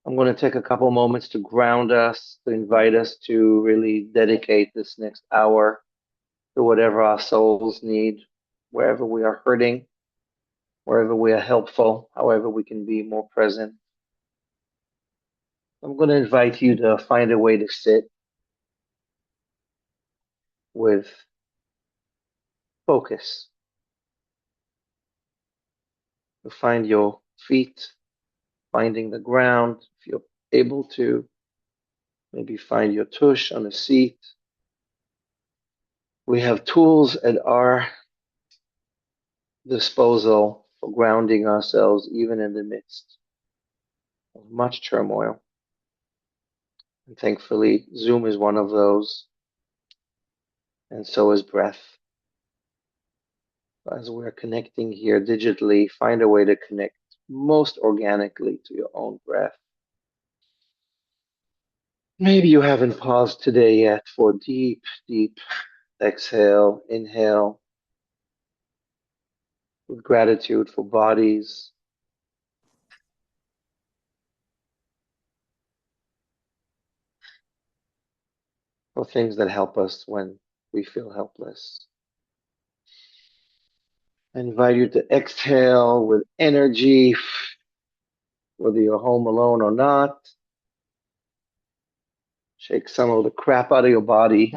I'm going to take a couple moments to ground us, to invite us to really dedicate this next hour to whatever our souls need, wherever we are hurting, wherever we are helpful, however we can be more present. I'm going to invite you to find a way to sit with focus, to find your feet, finding the ground. If you're able to, maybe find your tush on a seat. We have tools at our disposal for grounding ourselves, even in the midst of much turmoil. And thankfully, Zoom is one of those, and so is breath. As we're connecting here digitally, find a way to connect most organically to your own breath. Maybe you haven't paused today yet for deep, deep exhale, inhale, with gratitude for bodies, for things that help us when we feel helpless. I invite you to exhale with energy, whether you're home alone or not. Shake some of the crap out of your body.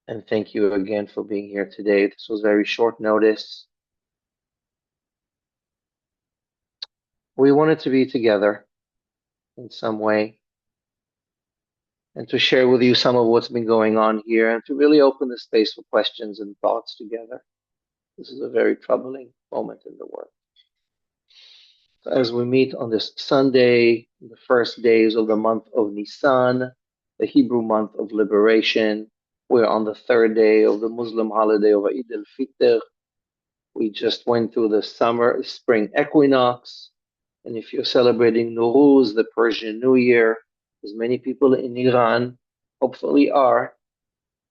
And thank you again for being here today. This was very short notice. We wanted to be together in some way and to share with you some of what's been going on here and to really open the space for questions and thoughts together. This is a very troubling moment in the world. So as we meet on this Sunday, the first days of the month of Nisan, the Hebrew month of liberation, we're on the third day of the Muslim holiday of Eid al-Fitr. We just went through the spring equinox. And if you're celebrating Nowruz, the Persian New Year, as many people in Iran hopefully are,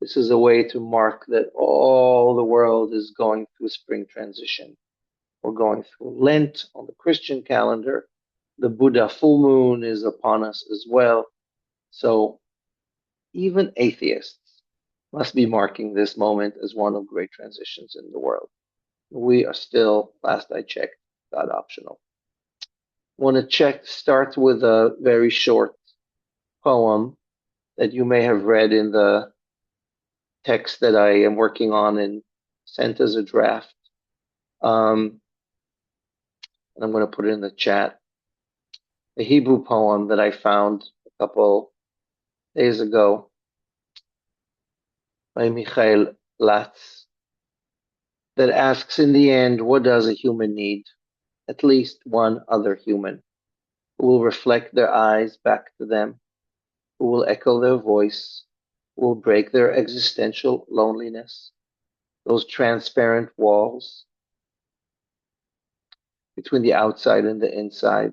this is a way to mark that all the world is going through spring transition. We're going through Lent on the Christian calendar. The Buddha full moon is upon us as well. So even atheists must be marking this moment as one of great transitions in the world. We are still, last I checked, God optional. Want to start with a very short poem that you may have read in the text that I am working on and sent as a draft. And I'm going to put it in the chat. A Hebrew poem that I found a couple days ago by Michael Latz that asks, in the end, what does a human need? At least one other human who will reflect their eyes back to them, who will echo their voice, who will break their existential loneliness, those transparent walls between the outside and the inside,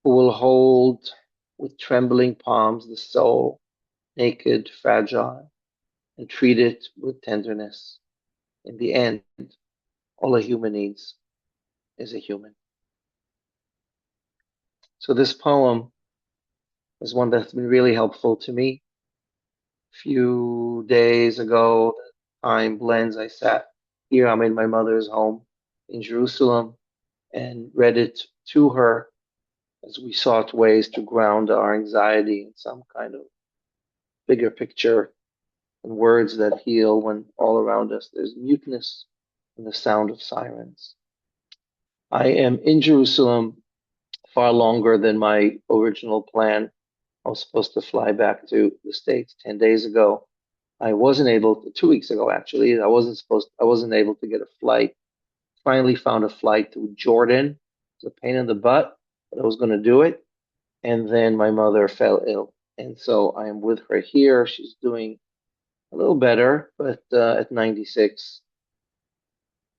who will hold with trembling palms the soul, naked, fragile, and treat it with tenderness. In the end, all a human needs is a human. So this poem is one that's been really helpful to me. A few days ago, the time blends, I sat here, I'm in my mother's home in Jerusalem, and read it to her as we sought ways to ground our anxiety in some kind of bigger picture and words that heal when all around us there's muteness and the sound of sirens. I am in Jerusalem far longer than my original plan. I was supposed to fly back to the States 10 days ago. I wasn't able to, 2 weeks ago actually, I wasn't able to get a flight. Finally found a flight to Jordan. It's a pain in the butt, but I was going to do it. And then my mother fell ill. And so I am with her here. She's doing a little better, but at 96,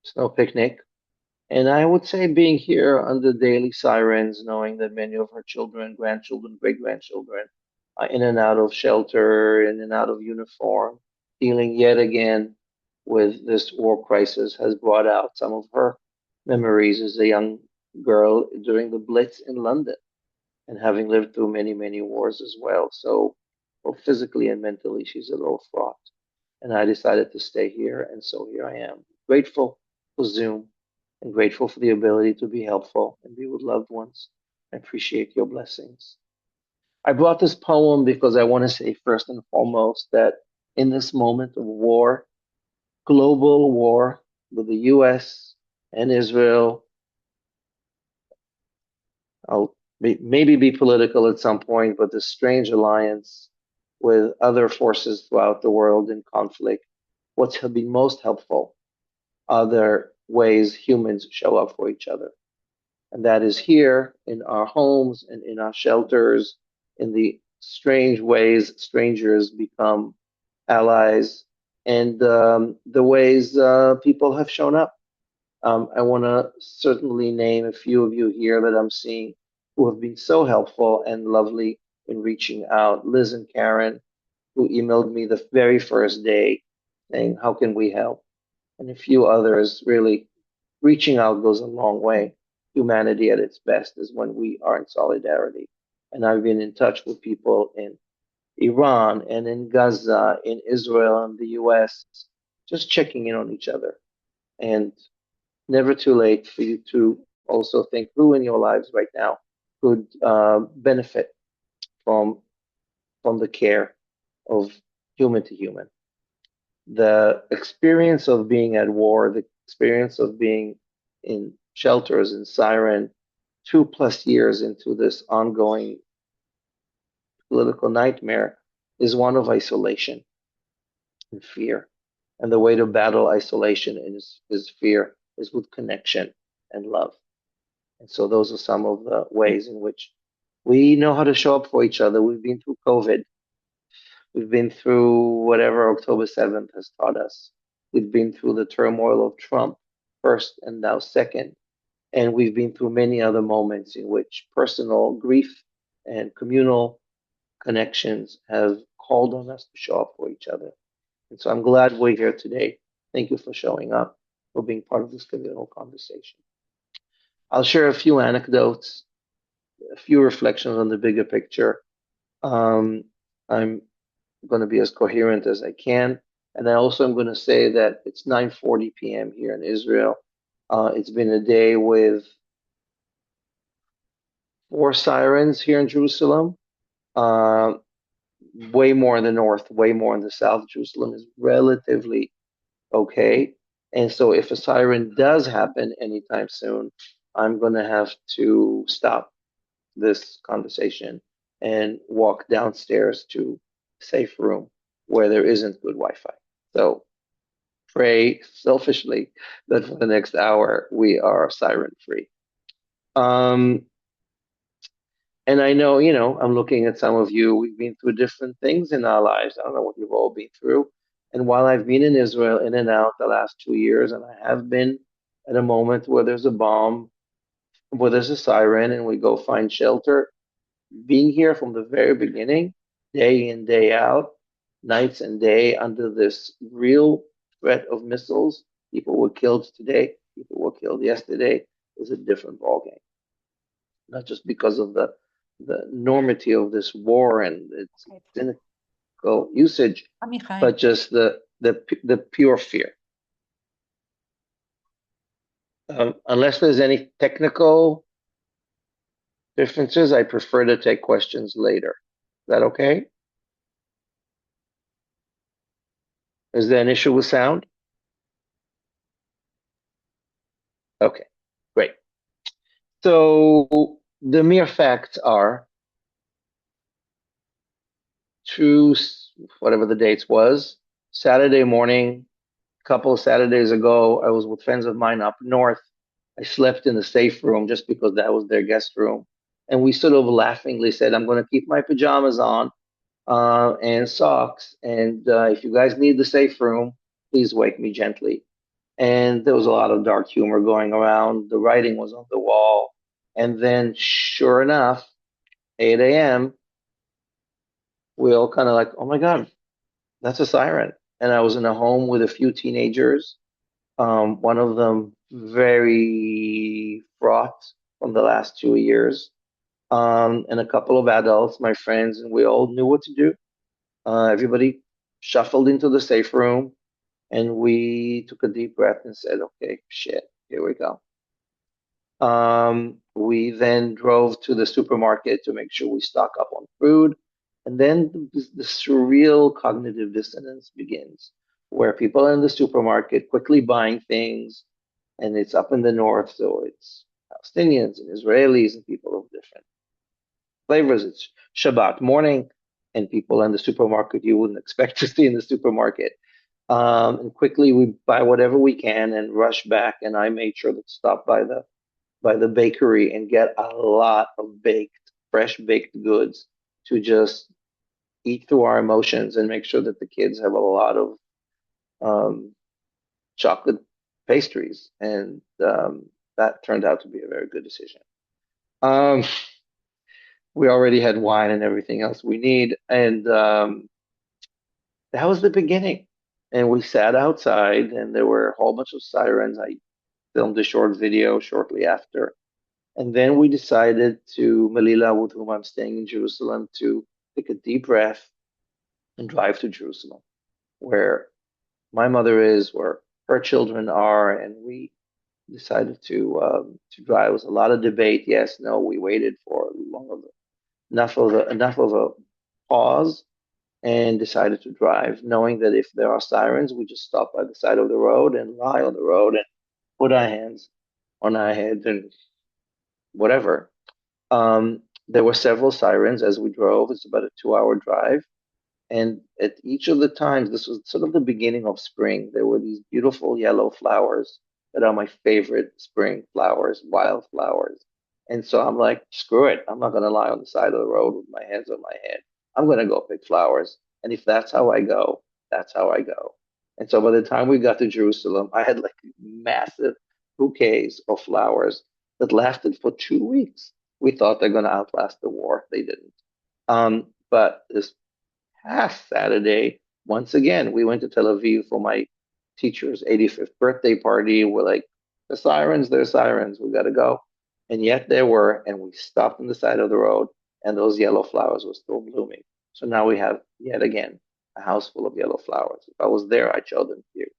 it's no picnic. And I would say being here under daily sirens, knowing that many of her children, grandchildren, great grandchildren are in and out of shelter, in and out of uniform, dealing yet again with this war crisis has brought out some of her memories as a young girl during the Blitz in London and having lived through many, many wars as well. So, both physically and mentally, she's a little fraught. And I decided to stay here, and so here I am. Grateful for Zoom and grateful for the ability to be helpful and be with loved ones. I appreciate your blessings. I brought this poem because I want to say first and foremost that in this moment of war, global war with the US and Israel, I'll maybe be political at some point, but this strange alliance with other forces throughout the world in conflict, what's been most helpful are the ways humans show up for each other. And that is here in our homes and in our shelters, in the strange ways strangers become allies, and the ways people have shown up. I want to certainly name a few of you here that I'm seeing who have been so helpful and lovely in reaching out. Liz and Karen, who emailed me the very first day saying, "How can we help?" And a few others. Really, reaching out goes a long way. Humanity at its best is when we are in solidarity. And I've been in touch with people in Iran and in Gaza, in Israel and the US, just checking in on each other. And never too late for you to also think who in your lives right now could benefit from the care of human to human. The experience of being at war, the experience of being in shelters in Siren, 2+ years into this ongoing political nightmare, is one of isolation and fear. And the way to battle isolation is fear, is with connection and love. And so those are some of the ways in which we know how to show up for each other. We've been through COVID. We've been through whatever October 7th has taught us. We've been through the turmoil of Trump first and now second. And we've been through many other moments in which personal grief and communal connections have called on us to show up for each other. And so I'm glad we're here today. Thank you for showing up, for being part of this communal conversation. I'll share a few anecdotes, a few reflections on the bigger picture. I'm going to be as coherent as I can. And I also am going to say that it's 9:40 p.m. here in Israel. It's been a day with 4 sirens here in Jerusalem. Uh, Way more in the north, way more in the south. Jerusalem is relatively okay. And so if a siren does happen anytime soon, I'm going to have to stop this conversation and walk downstairs to a safe room where there isn't good Wi-Fi. So pray selfishly that for the next hour we are siren free. Um, and I know, I'm looking at some of you, we've been through different things in our lives. I don't know what you've all been through. And while I've been in Israel in and out the last 2 years, and I have been at a moment where there's a bomb, where there's a siren, and we go find shelter, being here from the very beginning, day in, day out, nights and day under this real threat of missiles. People were killed today, people were killed yesterday, is a different ballgame. Not just because of the enormity of this war and its cynical usage, Amichai. but just the pure fear. Unless there's any technical differences, I prefer to take questions later. Is that okay? Is there an issue with sound? Okay, great. So the mere facts are two, whatever the dates was, Saturday morning, a couple of Saturdays ago, I was with friends of mine up north. I slept in the safe room just because that was their guest room. And we sort of laughingly said, I'm going to keep my pajamas on and socks. And if you guys need the safe room, please wake me gently. And there was a lot of dark humor going around. The writing was on the wall. And then, sure enough, 8 a.m., we all kind of like, oh my God, that's a siren. And I was in a home with a few teenagers, one of them very fraught, from the last 2 years. And a couple of adults, my friends, and we all knew what to do. Everybody shuffled into the safe room, and we took a deep breath and said, "Okay, shit, here we go." We then drove to the supermarket to make sure we stock up on food. And then the surreal cognitive dissonance begins, where people are in the supermarket quickly buying things, and it's up in the north, so it's Palestinians and Israelis and people of different flavors. It's Shabbat morning, and people in the supermarket you wouldn't expect to see in the supermarket. And quickly we buy whatever we can and rush back. And I made sure to stop by the bakery and get a lot of fresh baked goods to just eat through our emotions and make sure that the kids have a lot of um, chocolate pastries. And that turned out to be a very good decision. Um, we already had wine and everything else we need. And that was the beginning. And we sat outside, and there were a whole bunch of sirens. I filmed a short video shortly after. And then we decided to, Melila, with whom I'm staying in Jerusalem, to take a deep breath and drive to Jerusalem, where my mother is, where her children are, and we decided to drive. It was a lot of debate. Yes, no. We waited for enough of a pause and decided to drive, knowing that if there are sirens, we just stop by the side of the road and lie on the road and put our hands on our head and whatever. There were several sirens as we drove. It's about a 2 hour drive. And at each of the times, this was sort of the beginning of spring. There were these beautiful yellow flowers that are my favorite spring flowers, wildflowers. And so I'm like, screw it. I'm not going to lie on the side of the road with my hands on my head. I'm going to go pick flowers. And if that's how I go, that's how I go. And so by the time we got to Jerusalem, I had like massive bouquets of flowers that lasted for 2 weeks. We thought they're going to outlast the war. They didn't. But this past Saturday, once again, we went to Tel Aviv for my teacher's 85th birthday party. We're like, the sirens, they're sirens. We got to go. And yet there were, and we stopped on the side of the road, and those yellow flowers were still blooming. So now we have, yet again, a house full of yellow flowers. If I was there, I'd show them to you.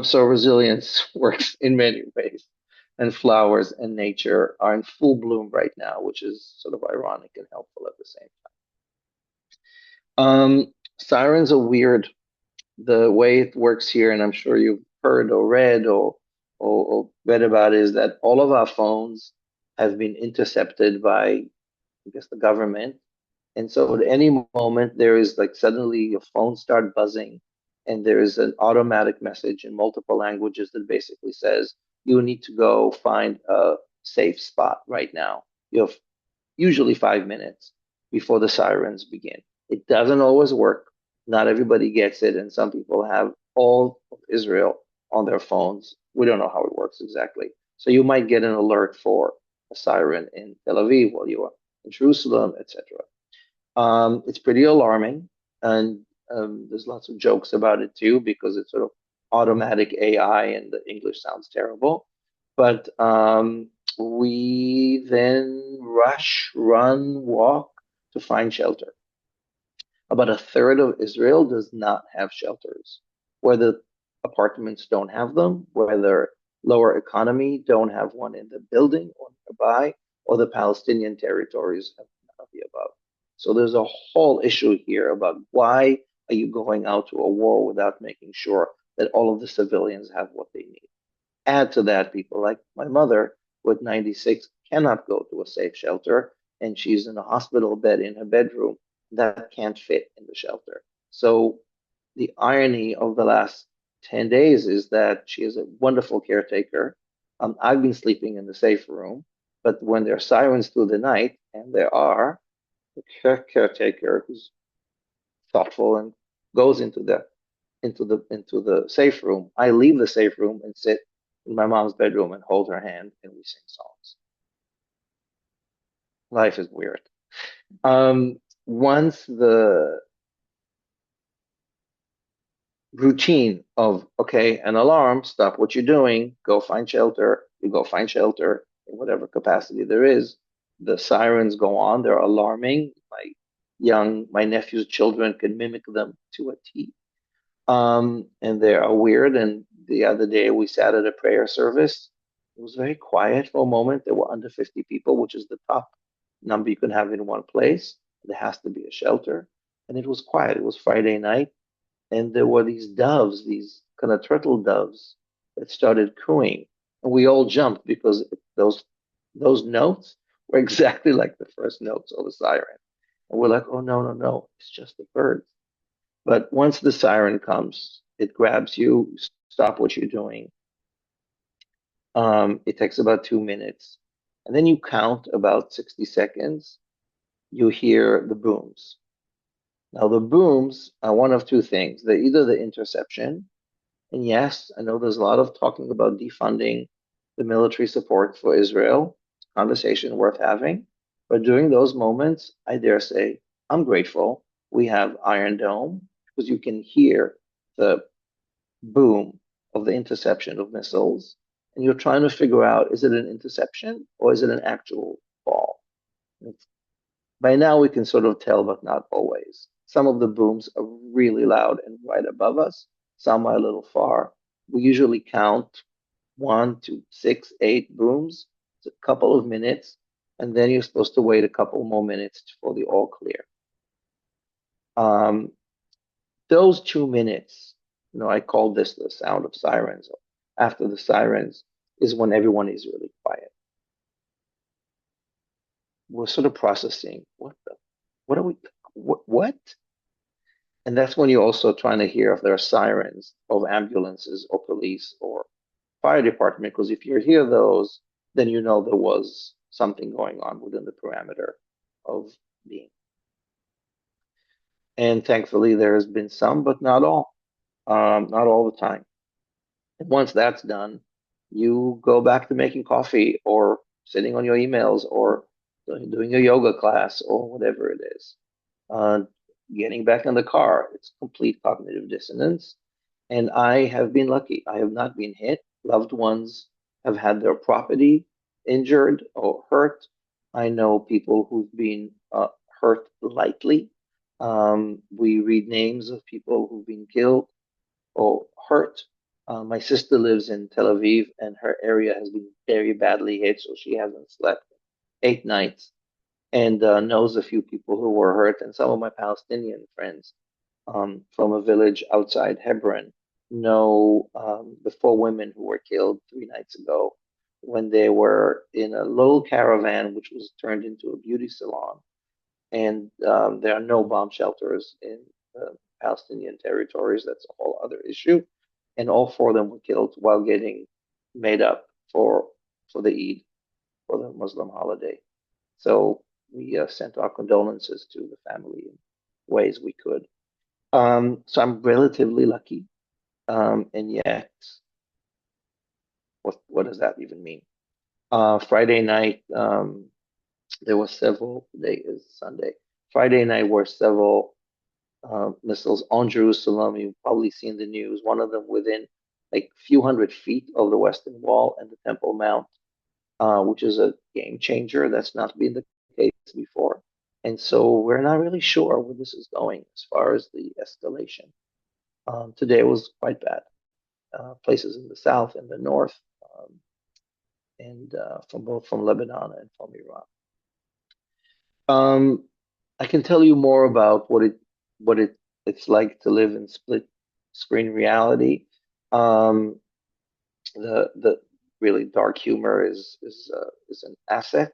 So resilience works in many ways, and flowers and nature are in full bloom right now, which is sort of ironic and helpful at the same time. Sirens are weird. The way it works here, and I'm sure you've heard or read or read about, is that all of our phones have been intercepted by, I guess, the government. And so at any moment, there is like suddenly your phone start buzzing, and there is an automatic message in multiple languages that basically says, you need to go find a safe spot right now. You have usually 5 minutes before the sirens begin. It doesn't always work. Not everybody gets it, and some people have all of Israel on their phones. We don't know how it works exactly. So you might get an alert for a siren in Tel Aviv while you are in Jerusalem, etc. It's pretty alarming, and there's lots of jokes about it too because it's sort of automatic AI, and the English sounds terrible. But we then rush, run, walk to find shelter. About a third of Israel does not have shelters, whether apartments don't have them, whether lower economy don't have one in the building or nearby, or the Palestinian territories have none of the above. So there's a whole issue here about why are you going out to a war without making sure that all of the civilians have what they need. Add to that, people like my mother with 96 cannot go to a safe shelter, and she's in a hospital bed in her bedroom that can't fit in the shelter. So the irony of the last 10 days is that she is a wonderful caretaker. I've been sleeping in the safe room, but when there are sirens through the night, and there are, the caretaker who's thoughtful and goes into the safe room. I leave the safe room and sit in my mom's bedroom and hold her hand, and we sing songs. Life is weird. Once the routine of, okay, an alarm, stop what you're doing, go find shelter, you go find shelter, in whatever capacity there is. The sirens go on, they're alarming. My nephew's children can mimic them to a T. And they are weird. And the other day we sat at a prayer service. It was very quiet for a moment. There were under 50 people, which is the top number you can have in one place. There has to be a shelter. And it was quiet. It was Friday night. And there were these doves, these kind of turtle doves that started cooing. And we all jumped because those notes were exactly like the first notes of a siren. And we're like, oh, no, no, no, it's just the birds. But once the siren comes, it grabs you, stop what you're doing. It takes about 2 minutes. And then you count about 60 seconds. You hear the booms. Now, the booms are one of two things. They're either the interception, and yes, I know there's a lot of talking about defunding the military support for Israel, conversation worth having. But during those moments, I dare say, I'm grateful we have Iron Dome because you can hear the boom of the interception of missiles, and you're trying to figure out, is it an interception or is it an actual fall? By now we can sort of tell, but not always. Some of the booms are really loud and right above us. Some are a little far. We usually count 1 to 6, 8 booms. It's a couple of minutes, and then you're supposed to wait a couple more minutes for the all clear. Those 2 minutes, I call this the sound of sirens. After the sirens is when everyone is really quiet. We're sort of processing what are we, what? And that's when you're also trying to hear if there are sirens of ambulances or police or fire department, because if you hear those, then you know there was something going on within the parameter of being. And thankfully, there has been some, but not all, not all the time. And once that's done, you go back to making coffee or sitting on your emails or doing a yoga class or whatever it is. Uh, Getting back in the car, it's complete cognitive dissonance. And I have been lucky. I have not been hit. Loved ones have had their property injured or hurt. I know people who've been hurt lightly. We read names of people who've been killed or hurt. My sister lives in Tel Aviv, and her area has been very badly hit, so she hasn't slept 8 nights and knows a few people who were hurt. And some of my Palestinian friends from a village outside Hebron know the 4 women who were killed 3 nights ago when they were in a little caravan which was turned into a beauty salon. And there are no bomb shelters in Palestinian territories. That's a whole other issue. And all 4 of them were killed while getting made up for the Eid, for the Muslim holiday. So we sent our condolences to the family in ways we could. So I'm relatively lucky. And yet, what does that even mean? Friday night, there were several. Today is Sunday. Friday night were several missiles on Jerusalem. You've probably seen the news. One of them within like a few hundred feet of the Western Wall and the Temple Mount, which is a game changer. That's not been the case before. And so we're not really sure where this is going as far as the escalation. Today was quite bad. Places in the south and the north, and from both from Lebanon and from Iran. I can tell you more about it's like to live in split screen reality. The really dark humor is an asset.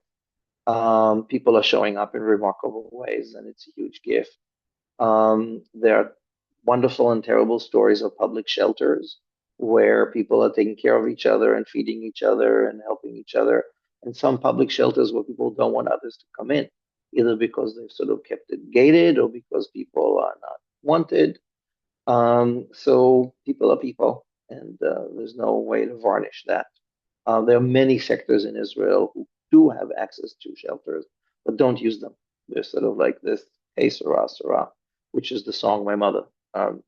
People are showing up in remarkable ways, and it's a huge gift. There are wonderful and terrible stories of public shelters where people are taking care of each other and feeding each other and helping each other. And some public shelters where people don't want others to come in, either because they've sort of kept it gated or because people are not wanted. So people are people, and there's no way to varnish that. There are many sectors in Israel who do have access to shelters, but don't use them. They're sort of like this, Hey Sarah, Sarah, which is the song my mother,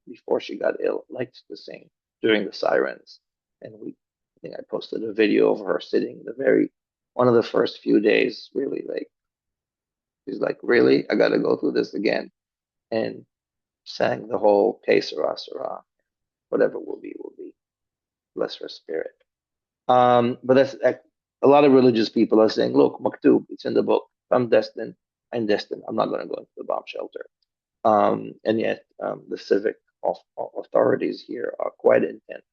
before she got ill, liked to sing during the sirens. And I think I posted a video of her sitting in the very one of the first few days, really, like, he's like, really? I got to go through this again. And sang the whole Que Sera, Sera, whatever will be. Bless her spirit. But a lot of religious people are saying, look, Maktub, it's in the book. I'm destined. I'm destined. I'm not going to go into the bomb shelter. And yet, the civic authorities here are quite intent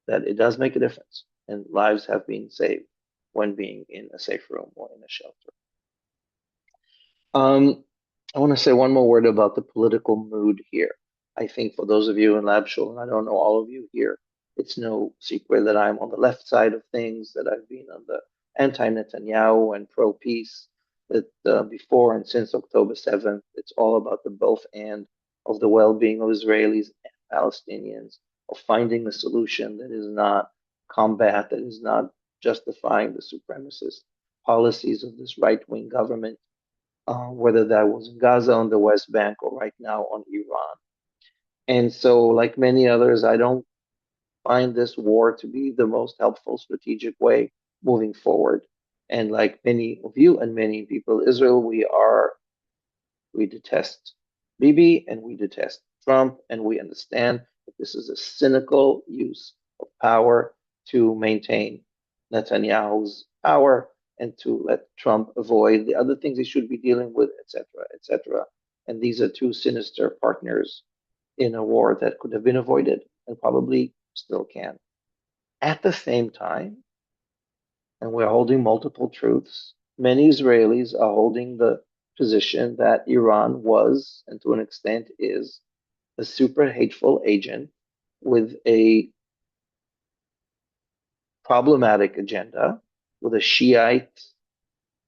that it does make a difference, and lives have been saved when being in a safe room or in a shelter. Um, I want to say one more word about the political mood here. I think for those of you in Lab Shul, and I don't know all of you here, it's no secret that I'm on the left side of things, that I've been on the anti-Netanyahu and pro-peace, that before and since October 7th, it's all about the both and of the well-being of Israelis and Palestinians, of finding a solution that is not combat, that is not justifying the supremacist policies of this right-wing government, whether that was in Gaza, on the West Bank, or right now on Iran. And so, like many others, I don't find this war to be the most helpful strategic way moving forward. And like many of you and many people, Israel, we detest Bibi and we detest Trump, and we understand that this is a cynical use of power to maintain Netanyahu's power and to let Trump avoid the other things he should be dealing with, etc., etc. And these are two sinister partners in a war that could have been avoided and probably still can. At the same time, and we're holding multiple truths, many Israelis are holding the position that Iran was, and to an extent is, a super hateful agent with a problematic agenda, with a Shiite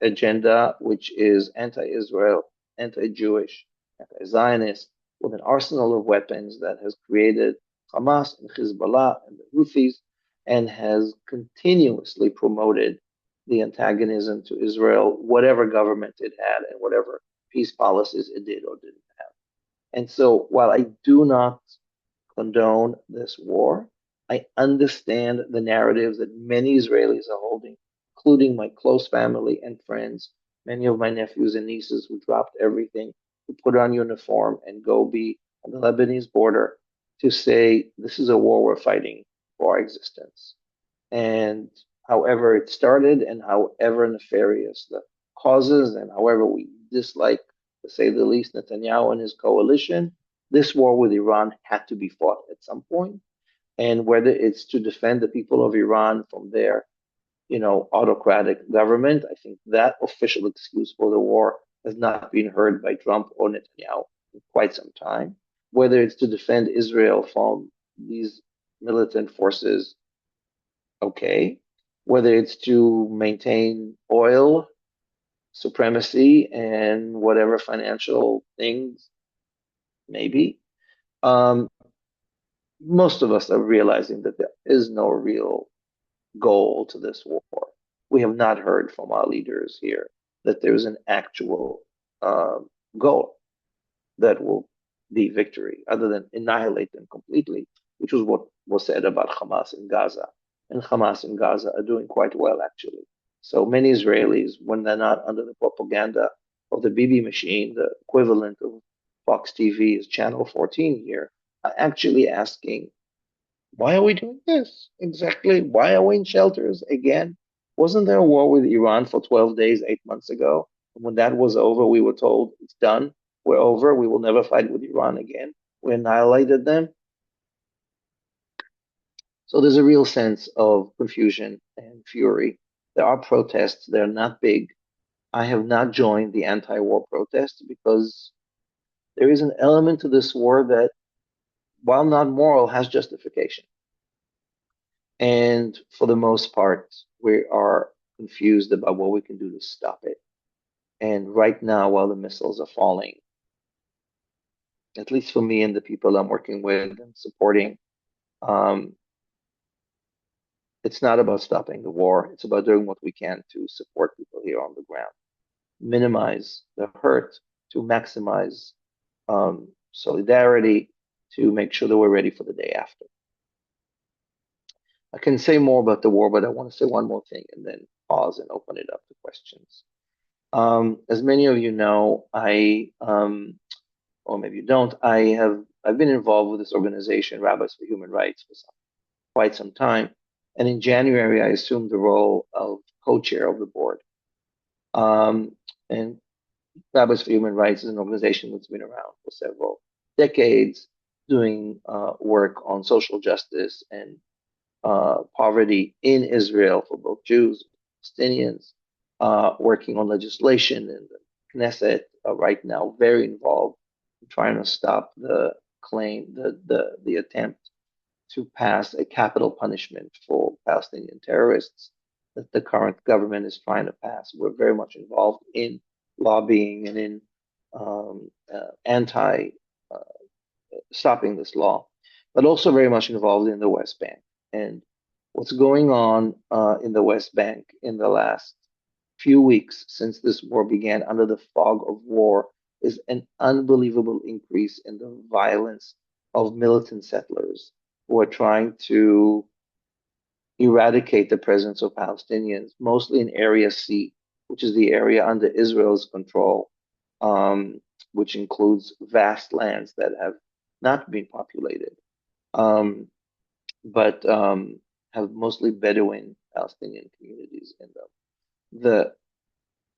agenda, which is anti-Israel, anti-Jewish, anti-Zionist, with an arsenal of weapons that has created Hamas and Hezbollah and the Houthis, and has continuously promoted the antagonism to Israel, whatever government it had and whatever peace policies it did or didn't have. And so while I do not condone this war, I understand the narratives that many Israelis are holding, including my close family and friends, many of my nephews and nieces who dropped everything, who put on uniform and go be on the Lebanese border to say this is a war we're fighting for our existence. And however it started, and however nefarious the causes, and however we dislike, to say the least, Netanyahu and his coalition, this war with Iran had to be fought at some point. And whether it's to defend the people of Iran from their, autocratic government, I think that official excuse for the war has not been heard by Trump or Netanyahu in quite some time. Whether it's to defend Israel from these militant forces, okay. Whether it's to maintain oil supremacy and whatever financial things, maybe. Um, Most of us are realizing that there is no real goal to this war. We have not heard from our leaders here that there's an actual goal that will be victory, other than annihilate them completely, which was what was said about Hamas in Gaza. And Hamas in Gaza are doing quite well, actually. So many Israelis, when they're not under the propaganda of the Bibi machine, the equivalent of Fox TV is Channel 14 here, are actually asking, why are we doing this? Exactly. Why are we in shelters again? Wasn't there a war with Iran for 12 days, 8 months ago? And when that was over, we were told it's done. We're over. We will never fight with Iran again. We annihilated them. So there's a real sense of confusion and fury. There are protests. They're not big. I have not joined the anti-war protests because there is an element to this war that, while not moral, has justification. And for the most part, we are confused about what we can do to stop it. And right now, while the missiles are falling, at least for me and the people I'm working with and supporting, um, it's not about stopping the war. It's about doing what we can to support people here on the ground, minimize the hurt, to maximize solidarity, to make sure that we're ready for the day after. I can say more about the war, but I want to say one more thing, and then pause and open it up to questions. As many of you know, or maybe you don't, I've been involved with this organization, Rabbis for Human Rights, for quite some time. And in January, I assumed the role of co-chair of the board. And Rabbis for Human Rights is an organization that's been around for several decades, doing work on social justice and poverty in Israel for both Jews and Palestinians, working on legislation in the Knesset right now, very involved in trying to stop the claim, the attempt to pass a capital punishment for Palestinian terrorists that the current government is trying to pass. We're very much involved in lobbying and in anti uh, stopping this law, but also very much involved in the West Bank. And what's going on in the West Bank in the last few weeks since this war began under the fog of war is an unbelievable increase in the violence of militant settlers who are trying to eradicate the presence of Palestinians, mostly in Area C, which is the area under Israel's control, which includes vast lands that have not been populated, but have mostly Bedouin Palestinian communities in them. The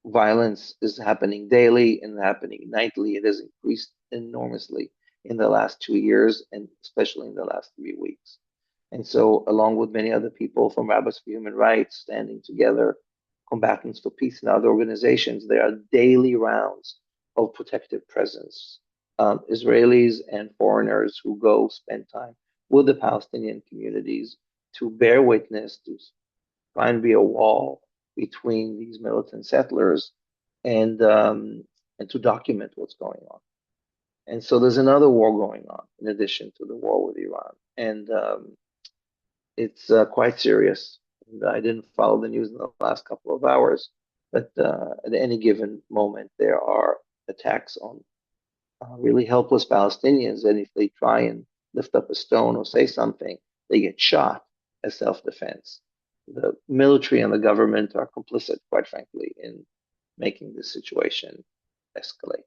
violence is happening daily and happening nightly. It has increased enormously in the last 2 years, and especially in the last 3 weeks. And so, along with many other people from Rabbis for Human Rights standing together, Combatants for Peace, and other organizations, there are daily rounds of protective presence. Israelis and foreigners who go spend time with the Palestinian communities to bear witness, to try and be a wall between these militant settlers and to document what's going on. And so there's another war going on in addition to the war with Iran, and it's quite serious. And I didn't follow the news in the last couple of hours, but at any given moment there are attacks on really helpless Palestinians, and if they try and lift up a stone or say something, they get shot as self-defense. The military and the government are complicit, quite frankly, in making this situation escalate.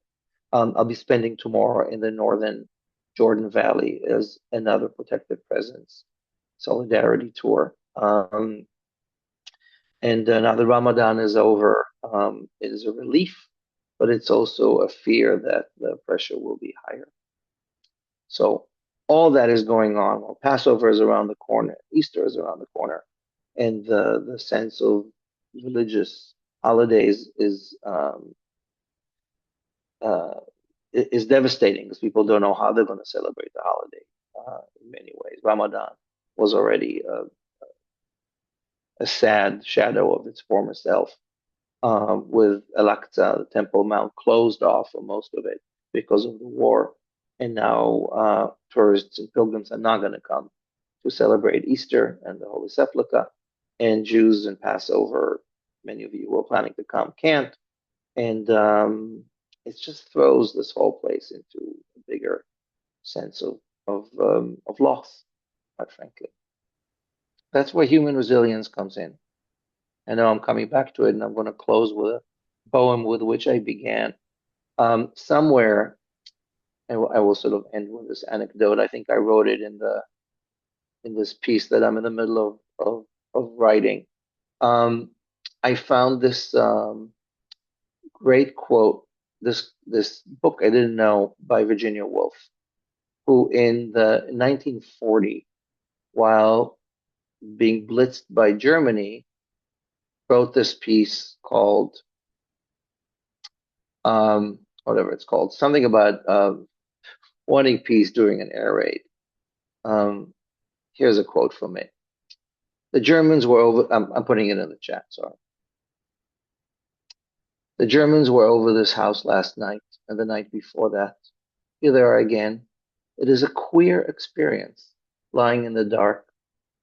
I'll be spending tomorrow in the northern Jordan Valley as another protective presence solidarity tour. And now the Ramadan is over. It is a relief, but it's also a fear that the pressure will be higher. So all that is going on. Well, Passover is around the corner, Easter is around the corner, and the sense of religious holidays is devastating because people don't know how they're going to celebrate the holiday in many ways. Ramadan was already a sad shadow of its former self, with Al-Aqsa, the Temple Mount, closed off for most of it because of the war. And now tourists and pilgrims are not going to come to celebrate Easter and the Holy Sepulchre. And Jews and Passover, many of you who are planning to come, can't. And it just throws this whole place into a bigger sense of loss, quite frankly. That's where human resilience comes in. I know I'm coming back to it, and I'm going to close with a poem with which I began. Somewhere, I will sort of end with this anecdote. I think I wrote it in this piece that I'm in the middle of writing. I found this great quote, this book I didn't know by Virginia Woolf, who in the 1940, while being blitzed by Germany, wrote this piece called whatever it's called, something about wanting peace during an air raid. Here's a quote from it. The Germans were over, I'm putting it in the chat, sorry. The Germans were over this house last night and the night before that. Here they are again. It is a queer experience, lying in the dark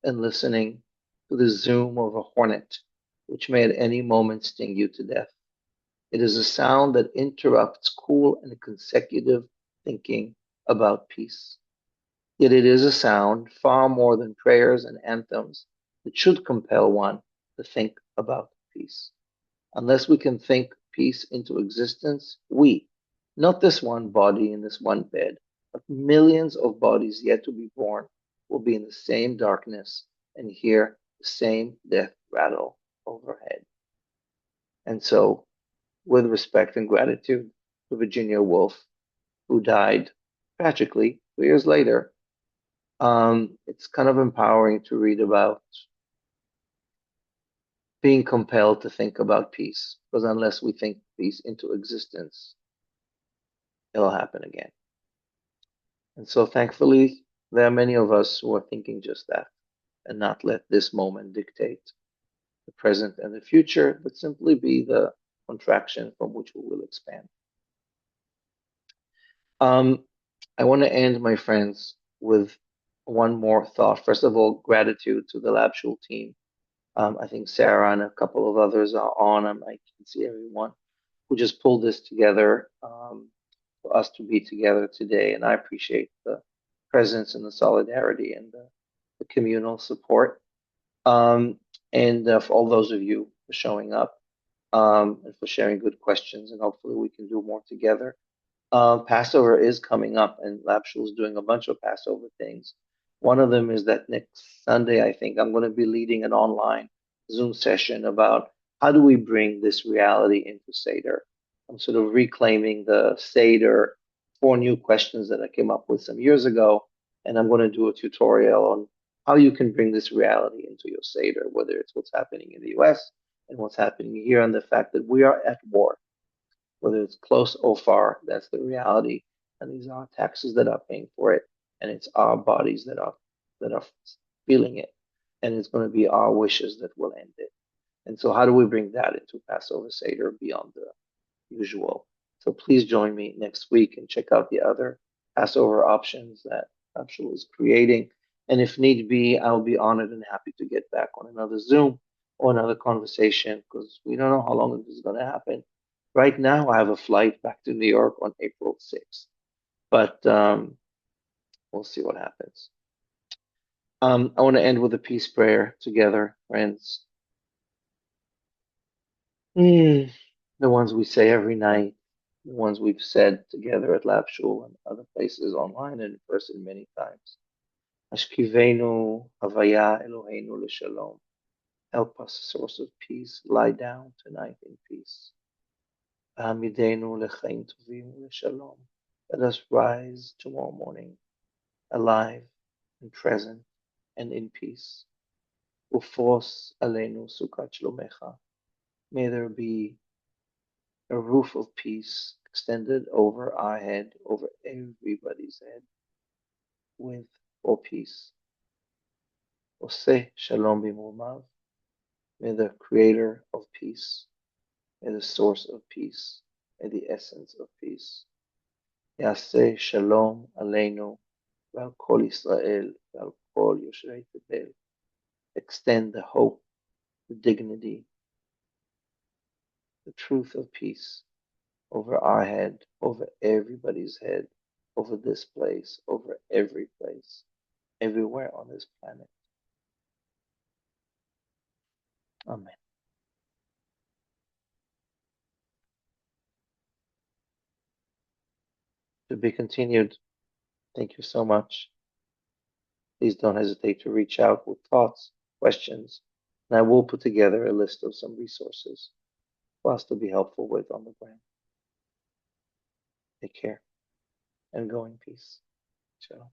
and listening to the zoom of a hornet, which may at any moment sting you to death. It is a sound that interrupts cool and consecutive thinking about peace. Yet it is a sound far more than prayers and anthems that should compel one to think about peace. Unless we can think peace into existence, not this one body in this one bed, but millions of bodies yet to be born, will be in the same darkness and hear the same death rattle overhead. And so, with respect and gratitude to Virginia Woolf, who died tragically 2 years later, it's kind of empowering to read about being compelled to think about peace, because unless we think peace into existence, it'll happen again. And so thankfully, there are many of us who are thinking just that and not let this moment dictate the present and the future, but simply be the contraction from which we will expand. I want to end, my friends, with one more thought. First of all, gratitude to the Lab Shul team. I think Sarah and a couple of others are on. I can see everyone who just pulled this together for us to be together today. And I appreciate the presence and the solidarity and the communal support. And for all those of you for showing up and for sharing good questions. And hopefully we can do more together. Passover is coming up, and Lab Shul is doing a bunch of Passover things. One of them is that next Sunday, I think I'm going to be leading an online Zoom session about how do we bring this reality into Seder. I'm sort of reclaiming the Seder 4 new questions that I came up with some years ago, and I'm going to do a tutorial on how you can bring this reality into your Seder, whether it's what's happening in the US and what's happening here, and the fact that we are at war, whether it's close or far. That's the reality, and these are taxes that are paying for it, and it's our bodies that are feeling it, and it's going to be our wishes that will end it. And so, how do we bring that into Passover Seder beyond the usual? So please join me next week and check out the other Passover options that Shul is creating. And if need be, I'll be honored and happy to get back on another Zoom or another conversation, because we don't know how long this is going to happen. Right now, I have a flight back to New York on April 6th, but we'll see what happens. I want to end with a peace prayer together, friends. The ones we say every night, the ones we've said together at Lab Shul and other places online and in person many times. Ashkivenu Havaya Eloheinu L'Shalom. Help us, source of peace, lie down tonight in peace. Hamidenu L'Chaim Tovim L'Shalom. Let us rise tomorrow morning, alive and present and in peace. Ufos Aleinu Sukat Shlomecha. May there be a roof of peace extended over our head, over everybody's head, with for peace. Oseh Shalom B'Mumav. May the creator of peace, may the source of peace, may the essence of peace. Yaseh Shalom Aleinu Ve'al Kol Yisrael Ve'al Kol Yoshvei Tebel. Extend the hope, the dignity, the truth of peace over our head, over everybody's head, over this place, over every place, everywhere on this planet. Amen. To be continued. Thank you so much. Please don't hesitate to reach out with thoughts, questions, and I will put together a list of some resources for us to be helpful with on the ground. Take care and go in peace. Shalom.